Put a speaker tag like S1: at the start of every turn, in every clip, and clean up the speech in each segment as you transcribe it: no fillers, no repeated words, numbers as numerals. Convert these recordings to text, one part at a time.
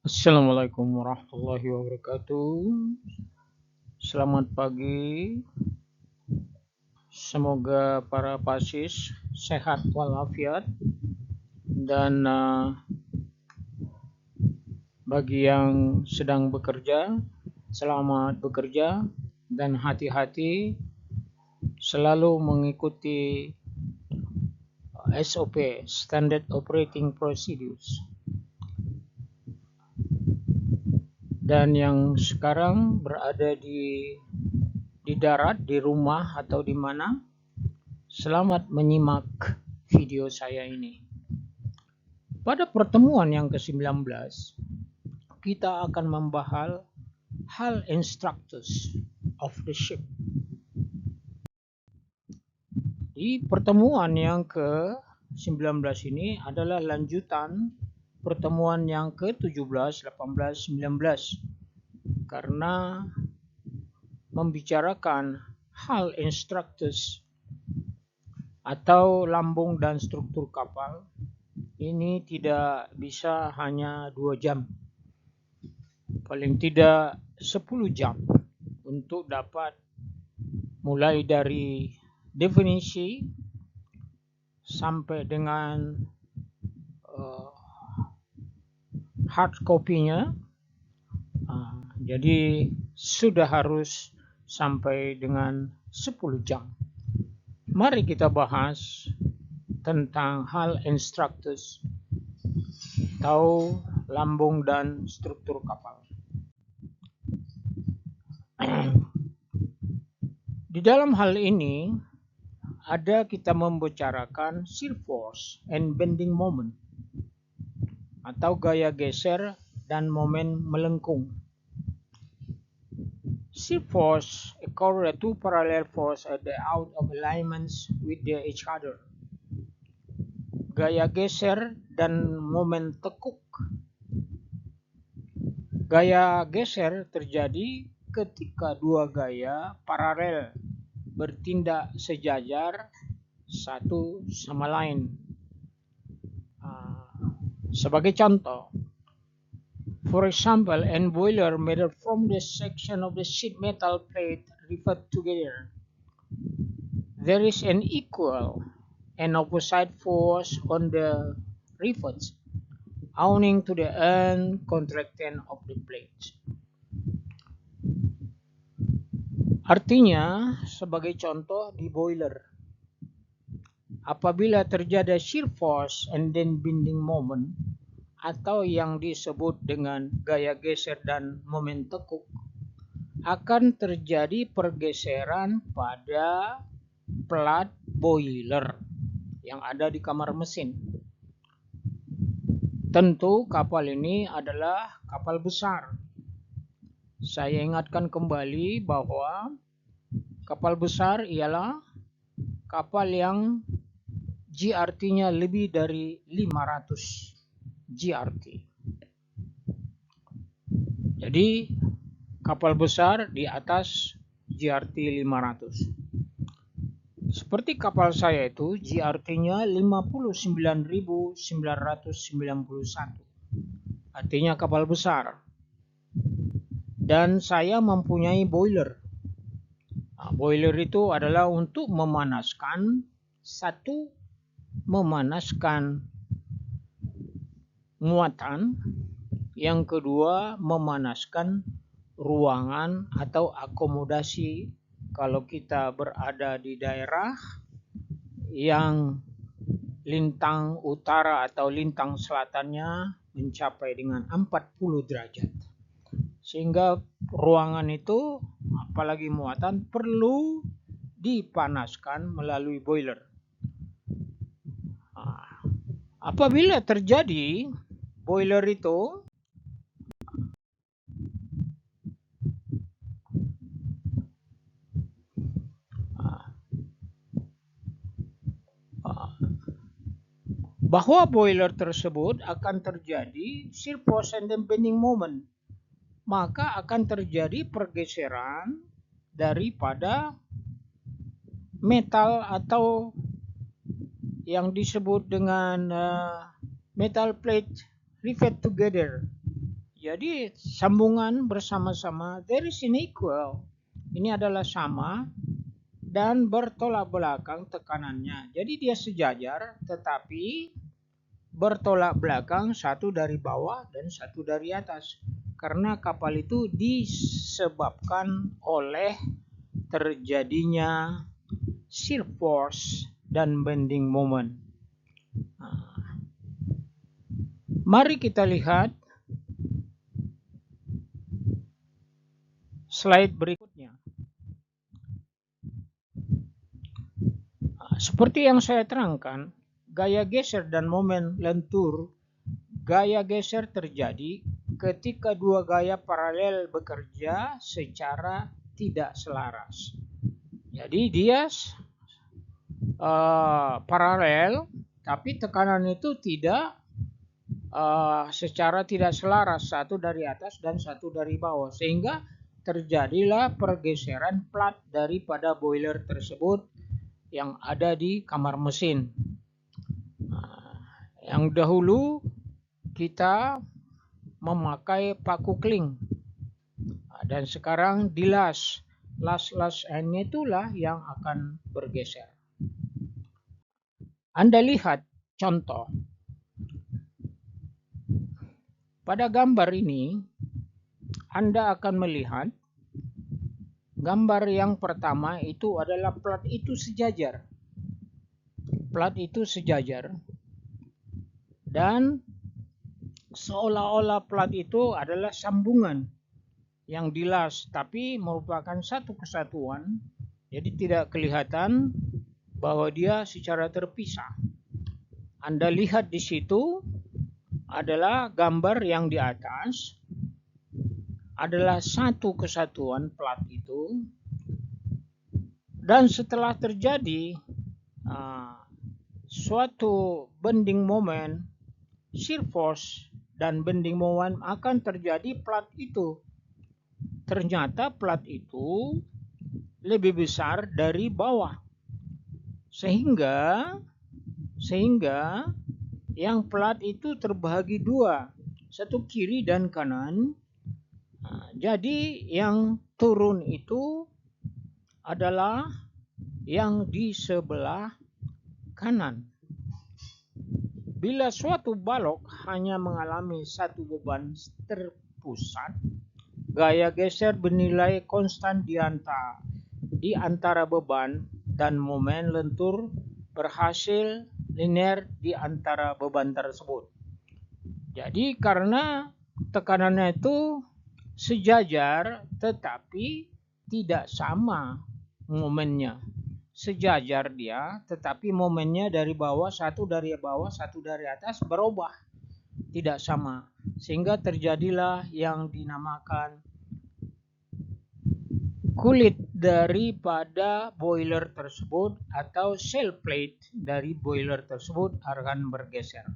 S1: Assalamualaikum warahmatullahi wabarakatuh. Selamat pagi. Semoga para pasis sehat walafiat dan bagi yang sedang bekerja, selamat bekerja dan hati-hati selalu mengikuti SOP (Standard Operating Procedures). Dan yang sekarang berada di darat, di rumah atau di mana, selamat menyimak video saya ini. Pada pertemuan yang ke-19, kita akan membahas hal instructors of the ship. Di pertemuan yang ke-19 ini adalah lanjutan pertemuan yang ke-17, 18, 19 karena membicarakan hal instructors atau lambung dan struktur kapal. Ini tidak bisa hanya 2 jam, paling tidak 10 jam untuk dapat mulai dari definisi sampai dengan hard copy-nya. Jadi sudah harus sampai dengan 10 jam. Mari kita bahas tentang hal instructors atau lambung dan struktur kapal. Di dalam hal ini ada kita membicarakan shear force and bending moment atau gaya geser dan momen melengkung. Shear force occur two parallel force at the out of alignments with each other. Gaya geser dan momen tekuk. Gaya geser terjadi ketika dua gaya paralel bertindak sejajar satu sama lain. Sebagai contoh, for example, an boiler made from the section of the sheet metal plate riveted together. There is an equal and opposite force on the rivets owing to the end contraction of the plate. Artinya, sebagai contoh di boiler, apabila terjadi shear force and then bending moment atau yang disebut dengan gaya geser dan momen tekuk, akan terjadi pergeseran pada plat boiler yang ada di kamar mesin. Tentu kapal ini adalah kapal besar. Saya ingatkan kembali bahwa kapal besar ialah kapal yang GRT-nya lebih dari 500 GRT. Jadi kapal besar di atas GRT 500. Seperti kapal saya itu GRT-nya 59.991. Artinya kapal besar. Dan saya mempunyai boiler. Boiler itu adalah untuk memanaskan muatan, yang kedua memanaskan ruangan atau akomodasi kalau kita berada di daerah yang lintang utara atau lintang selatannya mencapai dengan 40 derajat. Sehingga ruangan itu, apalagi muatan, perlu dipanaskan melalui boiler. Apabila terjadi boiler itu bahwa boiler tersebut akan terjadi shear force and bending moment, maka akan terjadi pergeseran daripada metal atau yang disebut dengan metal plate rivet together. Jadi sambungan bersama-sama, there is unequal. Ini adalah sama dan bertolak belakang tekanannya. Jadi dia sejajar tetapi bertolak belakang, satu dari bawah dan satu dari atas. Karena kapal itu disebabkan oleh terjadinya shear force dan bending moment. Mari kita lihat slide berikutnya. Seperti yang saya terangkan, gaya geser dan momen lentur, gaya geser terjadi ketika dua gaya paralel bekerja secara tidak selaras. Jadi dia paralel, tapi tekanan itu tidak secara tidak selaras, satu dari atas dan satu dari bawah, sehingga terjadilah pergeseran plat daripada boiler tersebut yang ada di kamar mesin. Yang dahulu kita memakai paku kling dan sekarang dilas. Las N itulah yang akan bergeser. Anda lihat contoh. Pada gambar ini, Anda akan melihat gambar yang pertama itu adalah plat itu sejajar. Plat itu sejajar. Dan seolah-olah plat itu adalah sambungan yang dilas, tapi merupakan satu kesatuan. Jadi tidak kelihatan bahwa dia secara terpisah. Anda lihat di situ adalah gambar yang di atas adalah satu kesatuan plat itu, dan setelah terjadi suatu bending moment, shear force dan bending moment akan terjadi plat itu. Ternyata plat itu lebih besar dari bawah, sehingga yang plat itu terbagi dua, satu kiri dan kanan. Jadi yang turun itu adalah yang di sebelah kanan. Bila suatu balok hanya mengalami satu beban terpusat, gaya geser bernilai konstan di antara beban, dan momen lentur berhasil linear di antara beban tersebut. Jadi karena tekanannya itu sejajar tetapi tidak sama momennya. Sejajar dia tetapi momennya dari bawah, satu dari bawah, satu dari atas berubah, tidak sama, sehingga terjadilah yang dinamakan kulit daripada boiler tersebut atau shell plate dari boiler tersebut akan bergeser.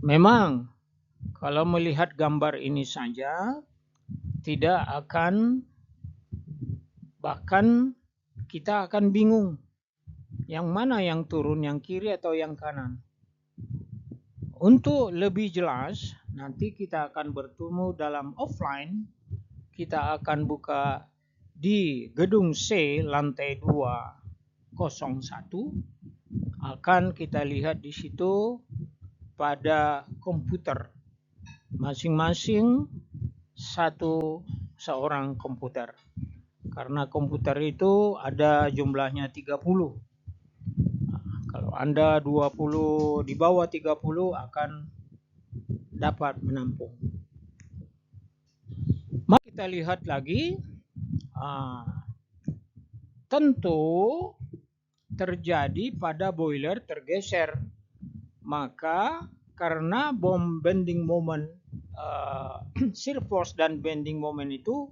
S1: Memang kalau melihat gambar ini saja tidak akan, bahkan kita akan bingung yang mana yang turun, yang kiri atau yang kanan. Untuk lebih jelas, nanti kita akan bertemu dalam offline. Kita akan buka di gedung C lantai 201. Akan kita lihat di situ pada komputer. Masing-masing seorang komputer. Karena komputer itu ada jumlahnya 30. Kalau Anda 20 di bawah 30 akan dapat menampung. Mari kita lihat lagi. Tentu terjadi pada boiler tergeser. Maka karena bending moment, shear force dan bending moment itu,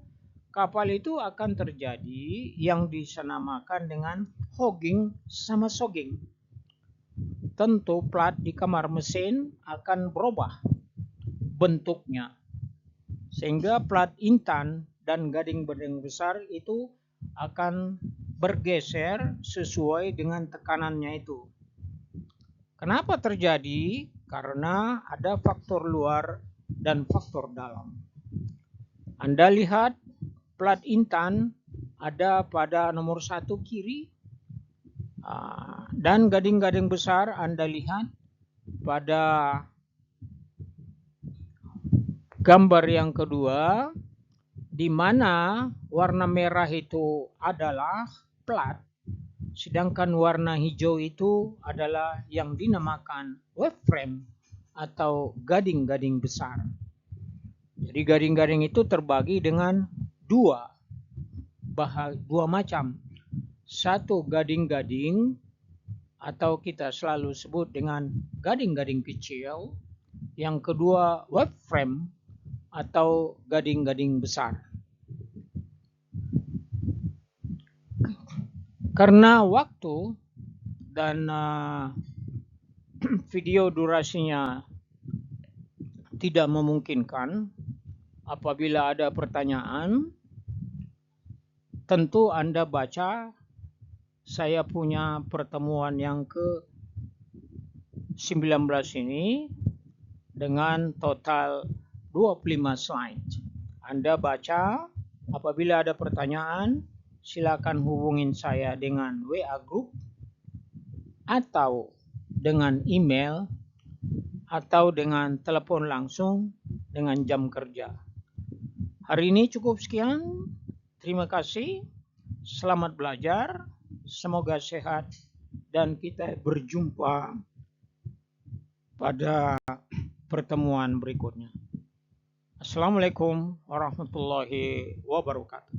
S1: kapal itu akan terjadi yang dinamakan dengan hogging sama sogging. Tentu plat di kamar mesin akan berubah bentuknya, sehingga plat intan dan gading bending besar itu akan bergeser sesuai dengan tekanannya itu. Kenapa terjadi? karena ada faktor luar dan faktor dalam. Anda lihat plat Intan ada pada nomor 1 kiri, dan gading-gading besar Anda lihat pada gambar yang kedua, di mana warna merah itu adalah plat, sedangkan warna hijau itu adalah yang dinamakan wave frame atau gading-gading besar. Jadi gading-gading itu terbagi dengan dua macam. Satu gading-gading atau kita selalu sebut dengan gading-gading kecil. Yang kedua wave frame atau gading-gading besar. Karena waktu dan video durasinya tidak memungkinkan, apabila ada pertanyaan, tentu Anda baca saya punya pertemuan yang ke-19 ini dengan total 25 slide. Anda baca, apabila ada pertanyaan, silakan hubungin saya dengan WA Group atau dengan email atau dengan telepon langsung dengan jam kerja. Hari ini cukup sekian. Terima kasih. Selamat belajar. Semoga sehat dan kita berjumpa pada pertemuan berikutnya. Assalamualaikum warahmatullahi wabarakatuh.